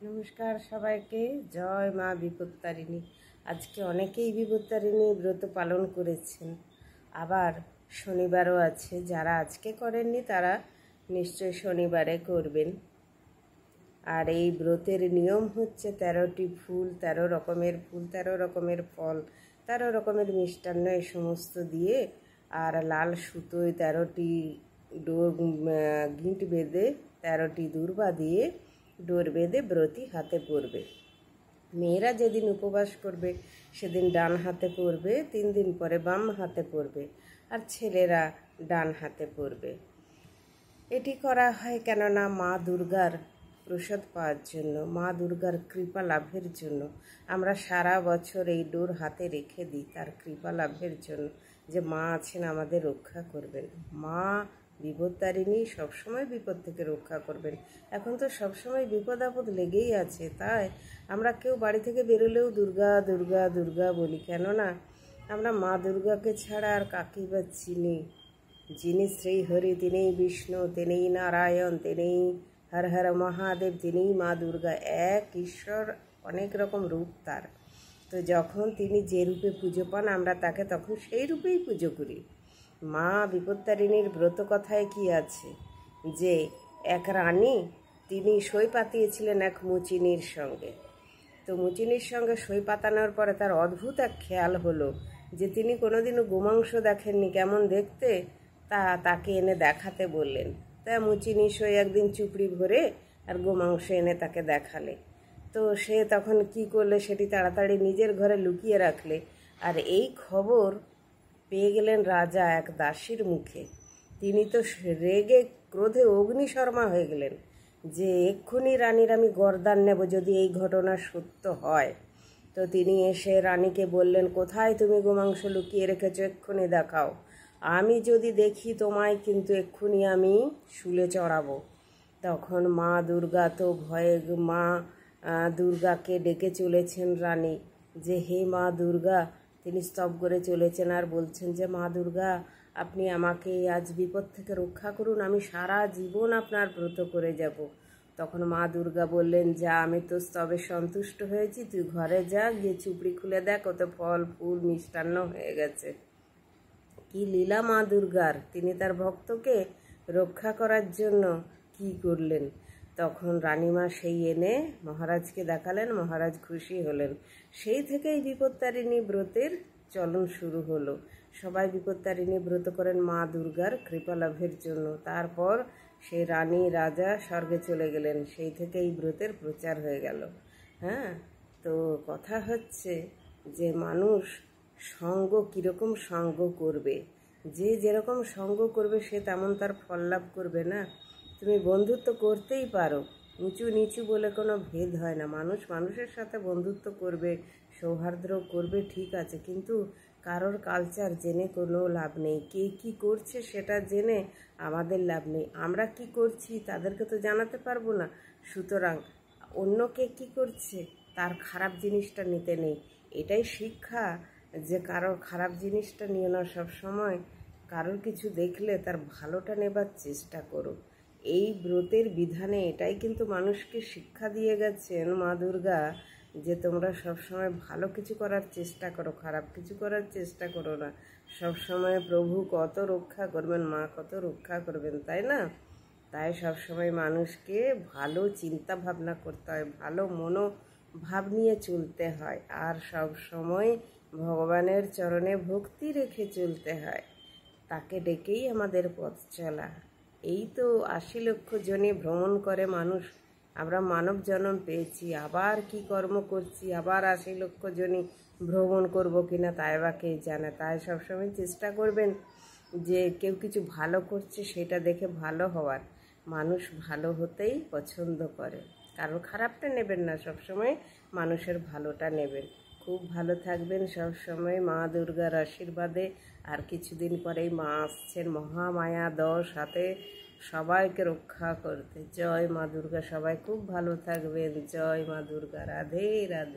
নমস্কার সবাইকে। জয় মা বিপত্তারিণী। আজকে অনেকেই বিপত্তারিণী ব্রত পালন করেছেন, আবার শনিবারও আছে। যারা আজকে করেননি তারা নিশ্চয় শনিবারে করবেন। আর এই ব্রতের নিয়ম হচ্ছে 13টি ফুল, 13 রকমের ফুল, 13 রকমের ফল, 13 রকমের মিষ্টান্ন, এই সমস্ত দিয়ে আর লাল সুতোয় 13টি গিঁট বেঁধে 13টি দূর্বা দিয়ে ডোর বেঁধে ব্রতী হাতে পরবে। মেয়েরা যেদিন উপবাস করবে সেদিন ডান হাতে পরবে, 3 দিন পরে বাম হাতে পরবে, আর ছেলেরা ডান হাতে পরবে। এটি করা হয় কেননা মা দুর্গার প্রসাদ পাওয়ার জন্য, মা দুর্গার কৃপা লাভের জন্য। আমরা সারা বছর এই ডোর হাতে রেখে দিই তার কৃপা লাভের জন্য, যে মা আছেন আমাদের রক্ষা করবেন। মা বিপত্তারিণী সবসময় বিপদ থেকে রক্ষা করবেন। এখন তো সবসময় বিপদ আপদ লেগেই আছে, তাই আমরা কেউ বাড়ি থেকে বেরোলেও দুর্গা দুর্গা দুর্গা বলি। কেননা আমরা মা দুর্গাকে ছাড়া আর কাকেই বা চিনি? যিনি শ্রী হরি তিনিই বিষ্ণু, তিনিই নারায়ণ, তিনিই হর হর মহাদেব, তিনিই মা দুর্গা। এক ঈশ্বর, অনেক রকম রূপ তার। তো যখন তিনি যে রূপে পুজো পান আমরা তাকে তখন সেই রূপেই পুজো করি। মা বিপত্তারিণীর ব্রত কথায় কি আছে যে এক রানী তিনি সই পাতিয়েছিলেন এক মুচিনির সঙ্গে। তো মুচিনির সঙ্গে সই পাতানোর পরে তার অদ্ভুত এক খেয়াল হলো যে তিনি কোনোদিনও গোমাংস দেখেননি, কেমন দেখতে, তাকে এনে দেখাতে বললেন। তা মুচিনি সই একদিন চুপড়ি ভরে আর গোমাংস এনে তাকে দেখালে। তো সে তখন কি করলে, সেটি তাড়াতাড়ি নিজের ঘরে লুকিয়ে রাখলে। আর এই খবর পেয়ে গেলেন রাজা এক দাসীর মুখে। তিনি তো রেগে ক্রোধে অগ্নিশর্মা হয়ে গেলেন যে এক্ষুনি রানীর আমি গর্দান নেব যদি এই ঘটনা সত্য হয়। তো তিনি এসে রানীকে বললেন, কোথায় তুমি গোমাংস লুকিয়ে রেখেছো, এক্ষুনি দেখাও। আমি যদি দেখি তোমায় কিন্তু এক্ষুনি আমি শুলে চড়াবো। তখন মা দুর্গা তো ভয়ে মা দুর্গাকে ডেকে চলেছেন রানী, যে হে মা দুর্গা। তিনি স্তব করে চলেছেন আর বলছেন যে মা দুর্গা, আপনি আমাকে আজ বিপদ থেকে রক্ষা করুন, আমি সারা জীবন আপনার ব্রত করে যাব। তখন মা দুর্গা বললেন, যা, আমি তো স্তবে সন্তুষ্ট হয়েছি, তুই ঘরে যা, গিয়ে চুপড়ি খুলে দেখ, ওতে ফল ফুল মিষ্টান্ন হয়ে গেছে। কি লীলা মা দুর্গার! তিনি তার ভক্তকে রক্ষা করার জন্য কি করলেন। তখন রানীমা সেই এনে মহারাজকে দেখালেন, মহারাজ খুশি হলেন। সেই থেকেই বিপত্তারিণী ব্রতের চলন শুরু হলো। সবাই বিপত্তারিণী ব্রত করেন মা দুর্গার কৃপা লাভের জন্য। তারপর সেই রানী রাজা স্বর্গে চলে গেলেন, সেই থেকে এই ব্রতের প্রচার হয়ে গেল। হ্যাঁ, তো কথা হচ্ছে যে মানুষ সঙ্গ কীরকম সঙ্গ করবে, যে যেরকম সঙ্গ করবে সে তেমন তার ফল লাভ করবে না। তুমি বন্ধুত্ব করতেই পারো, উঁচু নিচু বলে কোনো ভেদ হয় না। মানুষ মানুষের সাথে বন্ধুত্ব করবে, সৌহার্দ্য করবে, ঠিক আছে, কিন্তু কারোর কালচার জেনে কোনো লাভ নেই। কে কী করছে সেটা জেনে আমাদের লাভ নেই। আমরা কি করছি তাদেরকে তো জানাতে পারবো না। সুতরাং অন্য কে কী করছে তার খারাপ জিনিসটা নিতে নেই। এটাই শিক্ষা, যে কারোর খারাপ জিনিসটা নিও না সবসময়। কারোর কিছু দেখলে তার ভালোটা নেবার চেষ্টা করো। এই ব্রতের বিধানে এটাই কিন্তু মানুষকে শিক্ষা দিয়ে গেছেন মা দুর্গা, যে তোমরা সবসময় ভালো কিছু করার চেষ্টা করো, খারাপ কিছু করার চেষ্টা করো না। সবসময় প্রভু কত রক্ষা করবেন, মা কত রক্ষা করবেন, তাই না? তাই সবসময় মানুষকে ভালো চিন্তা ভাবনা করতে হয়, ভালো মনোভাব নিয়ে চলতে হয়, আর সব সময় ভগবানের চরণে ভক্তি রেখে চলতে হয়। তাকে ডেকেই আমাদের পথ চলা। এই তো 80 লক্ষ জনে ভ্রমণ করে মানুষ, আমরা মানব জন্ম পেয়েছি, আবার কি কর্ম করছি, আবার 80 লক্ষ জনই ভ্রমণ করব কিনা তাই বা কে জানে। তাই সবসময় চেষ্টা করবেন যে কেউ কিছু ভালো করছে সেটা দেখে ভালো হওয়ার। মানুষ ভালো হতেই পছন্দ করে, কারণ খারাপটা নেবেন না, সবসময় মানুষের ভালোটা নেবেন। খুব ভালো থাকবেন সব সময় মা দুর্গার আশীর্বাদে। আর কিছুদিন পরেই মা আসছেন মহামায়া 10 হাতে সবাইকে রক্ষা করতে। জয় মা দুর্গা। সবাই খুব ভালো থাকবেন। জয় মা দুর্গা। রাধে রাধে।